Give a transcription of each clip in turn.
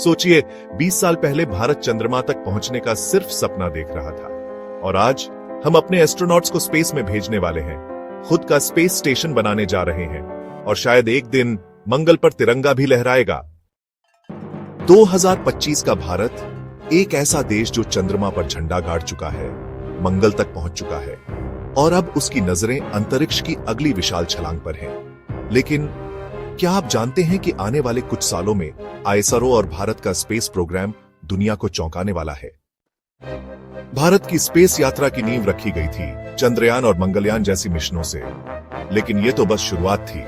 सोचिए, 20 साल पहले भारत चंद्रमा तक पहुंचने का सिर्फ सपना देख रहा था और आज हम अपने एस्ट्रोनॉट्स को स्पेस में भेजने वाले हैं, खुद का स्पेस स्टेशन बनाने जा रहे हैं और शायद एक दिन मंगल पर तिरंगा भी लहराएगा। 2025 का भारत एक ऐसा देश जो चंद्रमा पर झंडा गाड़ चुका है, मंगल तक पहुंच चुका है और अब उसकी नजरें अंतरिक्ष की अगली विशाल छलांग पर हैं। लेकिन क्या आप जानते हैं कि आने वाले कुछ सालों में आईएसआरओ और भारत का स्पेस प्रोग्राम दुनिया को चौंकाने वाला है। भारत की स्पेस यात्रा की नींव रखी गई थी चंद्रयान और मंगलयान जैसी मिशनों से, लेकिन यह तो बस शुरुआत थी।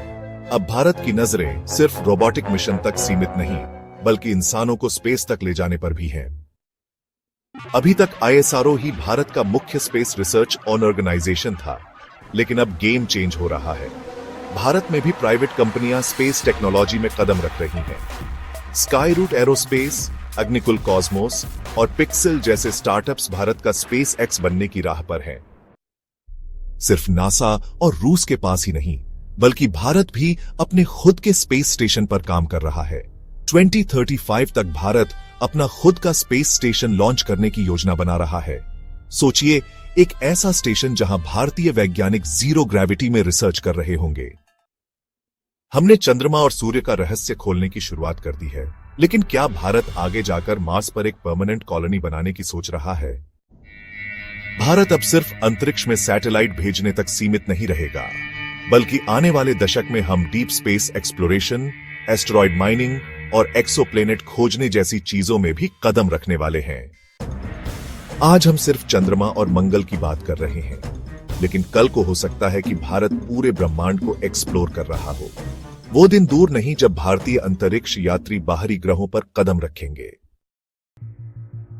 अब भारत की नजरें सिर्फ रोबोटिक मिशन तक सीमित नहीं, बल्कि इंसानों को स्पेस तक ले जाने पर भी हैं। अभी तक आईएसआरओ ही भारत का मुख्य स्पेस रिसर्च ऑर्गेनाइजेशन था, लेकिन अब गेम चेंज हो रहा है। भारत में भी प्राइवेट कंपनियां स्पेस टेक्नोलॉजी में कदम रख रही हैं। स्काई रूट एरोस्पेस, अग्निकुल कॉस्मोस और पिक्सेल जैसे स्टार्टअप्स भारत का स्पेस एक्स बनने की राह पर हैं। सिर्फ नासा और रूस के पास ही नहीं, बल्कि भारत भी अपने खुद के स्पेस स्टेशन पर काम कर रहा है। 2035 तक भारत अपना खुद का स्पेस स्टेशन लॉन्च करने की योजना बना रहा है। सोचिए, एक ऐसा स्टेशन जहां भारतीय वैज्ञानिक जीरो ग्रेविटी में रिसर्च कर रहे होंगे। हमने चंद्रमा और सूर्य का रहस्य खोलने की शुरुआत कर दी है, लेकिन क्या भारत आगे जाकर मार्स पर एक परमानेंट कॉलोनी बनाने की सोच रहा है? भारत अब सिर्फ अंतरिक्ष में सैटेलाइट भेजने तक सीमित नहीं रहेगा, बल्कि आने वाले दशक में हम deep space exploration, asteroid mining और एक्सोप्लैनेट खोजने जैसी चीजों में भी कदम रखने वाले हैं। आज हम सिर्फ चंद्रमा और मंगल की बात कर रहे हैं, लेकिन कल को हो सकता है कि भारत पूरे ब्रह्मांड को एक्सप्लोर कर रहा हो। वो दिन दूर नहीं जब भारतीय अंतरिक्ष यात्री बाहरी ग्रहों पर कदम रखेंगे।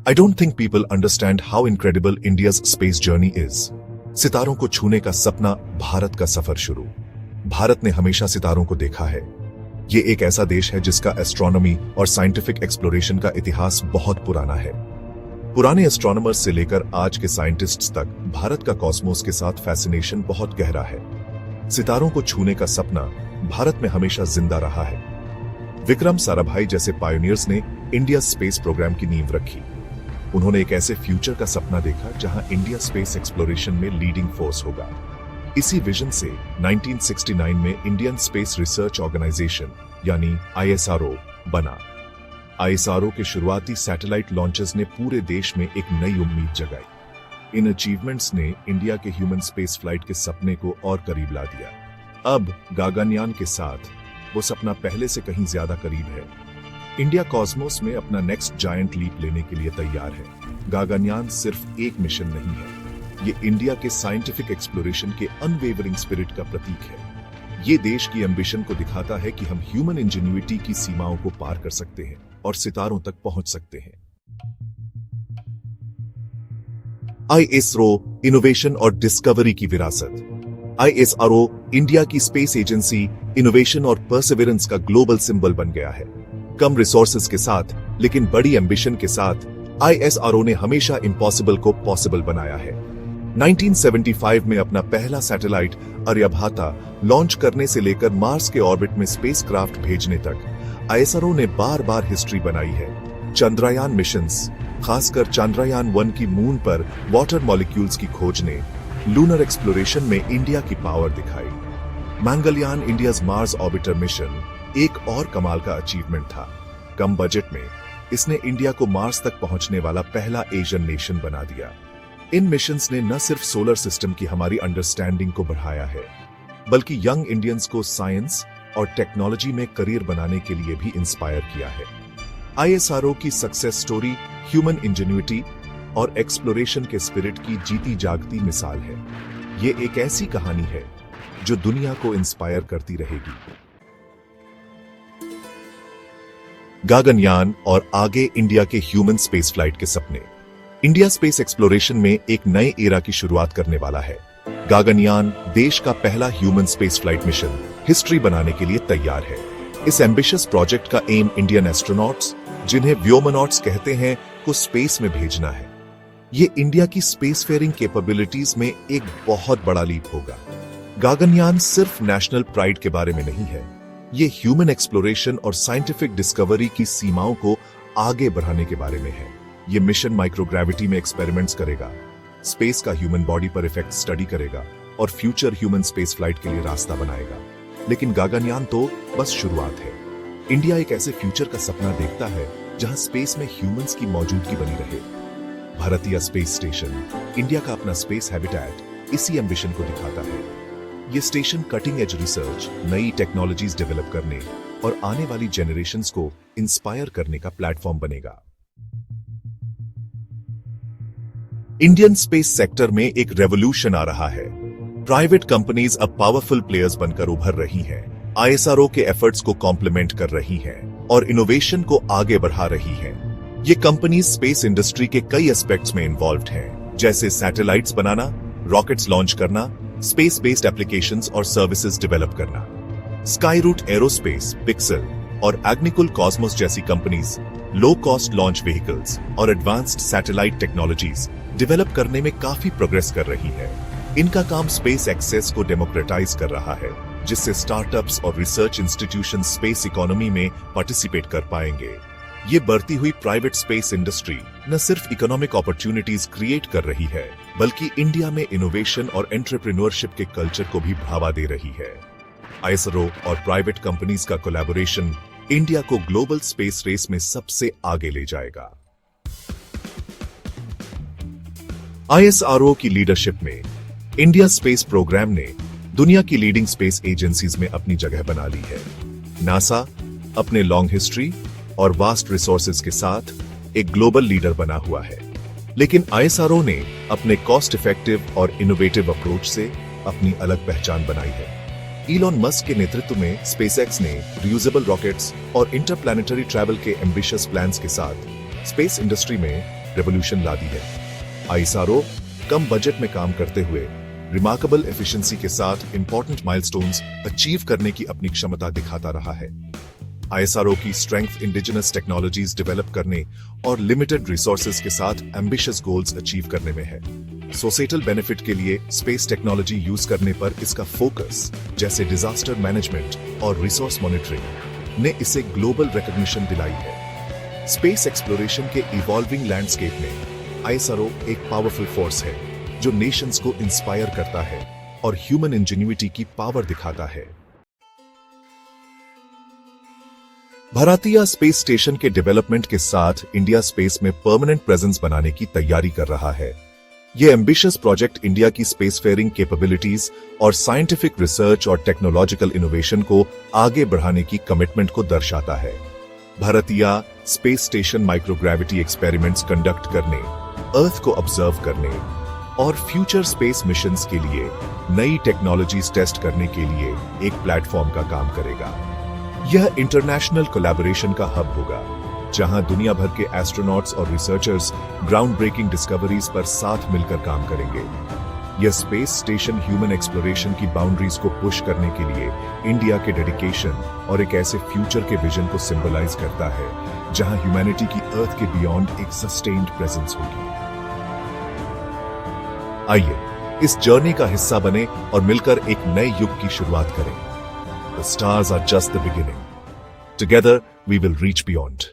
I don't think people understand how incredible India's space journey is. सितारों को छूने का सपना, भारत का सफर शुरू। भारत ने हमेशा सितारों को देखा है। ये एक ऐसा देश है जिसका एस्ट्रोनॉमी और साइंटिफिक एक्सप्लोरेशन का इतिहास बहुत पुराना है। पुराने एस्ट्रोनॉमर्स से लेकर आज के साइंटिस्ट्स तक भारत का कॉस्मोस के साथ फैसिनेशन बहुत गहरा है। सितारों को छूने का सपना भारत में हमेशा जिंदा रहा है। विक्रम साराभाई जैसे पायोनियर्स ने इंडिया स्पेस प्रोग्राम की नींव रखी। उन्होंने एक ऐसे फ्यूचर का सपना देखा जहां इंडिया स्पेस एक्सप्लोरेशन में लीडिंग फोर्स होगा। इसी विजन से 1969 में इंडियन स्पेस रिसर्च ऑर्गेनाइजेशन यानी आईएसआरओ बना। आईएसआरओ के शुरुआती सैटेलाइट लॉन्चेस ने पूरे देश में एक नई उम्मीद जगाई। इन अचीवमेंट्स ने इंडिया के ह्यूमन स्पेस फ्लाइट के सपने को और करीब ला दिया। अब गगनयान के साथ वो सपना पहले से कहीं ज्यादा करीब है। इंडिया कॉस्मोस में अपना नेक्स्ट जायंट लीप लेने के लिए तैयार है। गगनयान सिर्फ एक मिशन नहीं है, ये इंडिया के साइंटिफिक एक्सप्लोरेशन के अनवेवरिंग स्पिरिट का प्रतीक है। ये देश की एम्बिशन को दिखाता है कि हम ह्यूमन इंजेन्युइटी की सीमाओं को पार कर सकते हैं और सितारों तक पहुंच सकते हैं। आईएसआरओ इनोवेशन और डिस्कवरी की विरासत। आईएसआरओ इंडिया की स्पेस एजेंसी इनोवेशन और परसिवरेंस का ग्लोबल सिंबल बन गया है। कम रिसोर्सेज के साथ लेकिन बड़ी एम्बिशन के साथ आईएसआरओ ने हमेशा इम्पॉसिबल को पॉसिबल बनाया है। 1975 में अपना पहला सैटेलाइट आर्यभट्टा लॉन्च करने से लेकर मार्स के ऑर्बिट में स्पेसक्राफ्ट भेजने तक आईएसआरओ ने बार बार हिस्ट्री बनाई है। चंद्रयान मिशंस, खासकर चंद्रयान 1 की मून पर वाटर मॉलिक्यूल्स की खोज ने लूनर एक्सप्लोरेशन में इंडिया की पावर दिखाई। Mangalyaan, India's Mars orbiter mission, एक और कमाल का अचीवमेंट था। कम बजट में इसने इंडिया को मार्स तक पहुंचने वाला पहला एशियन नेशन बना दिया। इन मिशंस ने न सिर्फ सोलर सिस्टम की हमारी अंडरस्टैंडिंग को बढ़ाया है, बल्कि यंग इंडियंस को साइंस और टेक्नोलॉजी में करियर बनाने के लिए भी इंस्पायर किया है। आईएसआरओ की सक्सेस स्टोरी ह्यूमन इंजेन्युइटी और एक्सप्लोरेशन के स्पिरिट की जीती जागती मिसाल है। ये एक ऐसी कहानी है जो दुनिया को इंस्पायर करती रहेगी। गगनयान और आगे इंडिया के ह्यूमन स्पेस फ्लाइट के सपने। इंडिया स्पेस एक्सप्लोरेशन में एक नए एरा की शुरुआत करने वाला है। गगनयान देश का पहला human space flight mission history बनाने के लिए तैयार है। इस एम्बिशियस प्रोजेक्ट का एम इंडियन एस्ट्रोनॉट्स, जिन्हें व्योमनॉट्स कहते हैं, को स्पेस में भेजना है। ये इंडिया की स्पेस फेयरिंग कैपेबिलिटीज में एक बहुत बड़ा लीप होगा। गगनयान सिर्फ नेशनल प्राइड के बारे में नहीं है, ये ह्यूमन एक्सप्लोरेशन और साइंटिफिक डिस्कवरी की सीमाओं को आगे बढ़ाने के बारे में है। ये मिशन माइक्रोग्रेविटी में एक्सपेरिमेंट्स करेगा, स्पेस का ह्यूमन बॉडी पर इफेक्ट स्टडी करेगा और फ्यूचर ह्यूमन स्पेस फ्लाइट के लिए रास्ता बनाएगा। लेकिन गगनयान तो बस शुरुआत है। इंडिया एक ऐसे फ्यूचर का सपना देखता है जहां स्पेस में ह्यूमंस की मौजूदगी बनी रहे। भारतीय स्पेस स्टेशन, इंडिया का अपना स्पेस हैबिटेट, इसी एम्बिशन को दिखाता है। ये स्टेशन कटिंग एज रिसर्च, नई टेक्नोलॉजीज डेवलप करने और आने वाली जेनरेशंस को इंस्पायर करने का प्लेटफॉर्म बनेगा। इंडियन स्पेस सेक्टर में एक रेवोल्यूशन आ रहा है। प्राइवेट कंपनीज अब पावरफुल प्लेयर्स बनकर उभर रही हैं, आईएसआरओ के एफर्ट्स को कॉम्प्लीमेंट कर रही हैं और इनोवेशन को आगे बढ़ा रही हैं। ये कंपनीज स्पेस इंडस्ट्री के कई एस्पेक्ट्स में इन्वॉल्व्ड हैं, जैसे सैटेलाइट्स बनाना, रॉकेट्स लॉन्च करना, स्पेस बेस्ड एप्लीकेशंस और सर्विसेज डेवलप करना। स्काईरूट एरोस्पेस, पिक्सल और एग्निकुल कॉस्मोस जैसी companies low cost launch vehicles और एडवांस्ड सैटेलाइट टेक्नोलॉजीज डेवलप करने में काफी प्रोग्रेस कर रही है। इनका काम स्पेस एक्सेस को डेमोक्रेटाइज कर रहा है, जिससे स्टार्टअप्स और रिसर्च इंस्टीट्यूशन स्पेस इकोनॉमी में पार्टिसिपेट कर पाएंगे। ये बढ़ती हुई प्राइवेट स्पेस इंडस्ट्री न सिर्फ इकोनॉमिक अपॉर्चुनिटीज क्रिएट कर रही है, बल्कि इंडिया में इनोवेशन और एंटरप्रेन्योरशिप के कल्चर को भी बढ़ावा दे रही है। आईएसआरओ और प्राइवेट कंपनीज का कोलैबोरेशन इंडिया को ग्लोबल स्पेस रेस में सबसे आगे ले जाएगा। आईएसआरओ की लीडरशिप में इंडिया स्पेस प्रोग्राम ने दुनिया की लीडिंग स्पेस एजेंसीज में अपनी जगह बना ली है। नासा अपने लॉन्ग हिस्ट्री और वास्ट रिसोर्सेज के साथ एक ग्लोबल लीडर बना हुआ है, लेकिन आईएसआरओ ने अपने कॉस्ट इफेक्टिव और इनोवेटिव अप्रोच से अपनी अलग पहचान बनाई है। इलॉन मस्क के नेतृत्व में स्पेसएक्स ने रियूजेबल रॉकेट्स और इंटरप्लैनेटरी ट्रैवल के एम्बिशियस प्लान्स के साथ स्पेस इंडस्ट्री में रेवोल्यूशन ला दी है। आईएसआरओ कम बजट में काम करते हुए रिमार्केबल एफिशिएंसी के साथ इंपॉर्टेंट माइलस्टोन्स अचीव करने की अपनी क्षमता दिखाता रहा है। आईएसआरओ की स्ट्रेंथ इंडिजिनस टेक्नोलॉजीज डेवलप करने और लिमिटेड रिसोर्सेज के साथ एम्बिशियस गोल्स अचीव करने में है। सोसाइटल बेनिफिट के लिए स्पेस टेक्नोलॉजी यूज करने पर इसका फोकस, जैसे डिजास्टर मैनेजमेंट और रिसोर्स मॉनिटरिंग, ने इसे ग्लोबल रिकॉग्निशन दिलाई है। स्पेस एक्सप्लोरेशन के इवॉल्विंग लैंडस्केप में आईएसआरओ एक पावरफुल फोर्स है जो नेशंस को इंस्पायर करता है और ह्यूमन इंजेन्युइटी की पावर दिखाता है। भारतीय स्पेस स्टेशन के डेवलपमेंट के साथ इंडिया स्पेस में परमानेंट प्रेजेंस बनाने की तैयारी कर रहा है। यह एम्बिशियस प्रोजेक्ट इंडिया की स्पेसफेयरिंग कैपेबिलिटीज और साइंटिफिक रिसर्च और टेक्नोलॉजिकल इनोवेशन को आगे बढ़ाने की कमिटमेंट को दर्शाता है। भारतीय space station microgravity experiments conduct करने, अर्थ को ऑब्जर्व करने और फ्यूचर स्पेस मिशंस के लिए नई टेक्नोलॉजीज टेस्ट करने के लिए एक प्लेटफॉर्म का काम करेगा। यह इंटरनेशनल कोलैबोरेशन का हब होगा, जहां दुनिया भर के एस्ट्रोनॉट्स और रिसर्चर्स ग्राउंड ब्रेकिंग डिस्कवरीज पर साथ मिलकर काम करेंगे। यह स्पेस स्टेशन ह्यूमन एक्सप्लोरेशन की बाउंड्रीज को पुश करने के लिए इंडिया के डेडिकेशन और एक ऐसे फ्यूचर के विजन को सिंबलाइज करता है जहां ह्यूमैनिटी की अर्थ के बियॉन्ड एक सस्टेन्ड प्रेजेंस होगी। आइए इस जर्नी का हिस्सा बने और मिलकर एक नए युग की शुरुआत करें। The stars are just the beginning. Together we will reach beyond.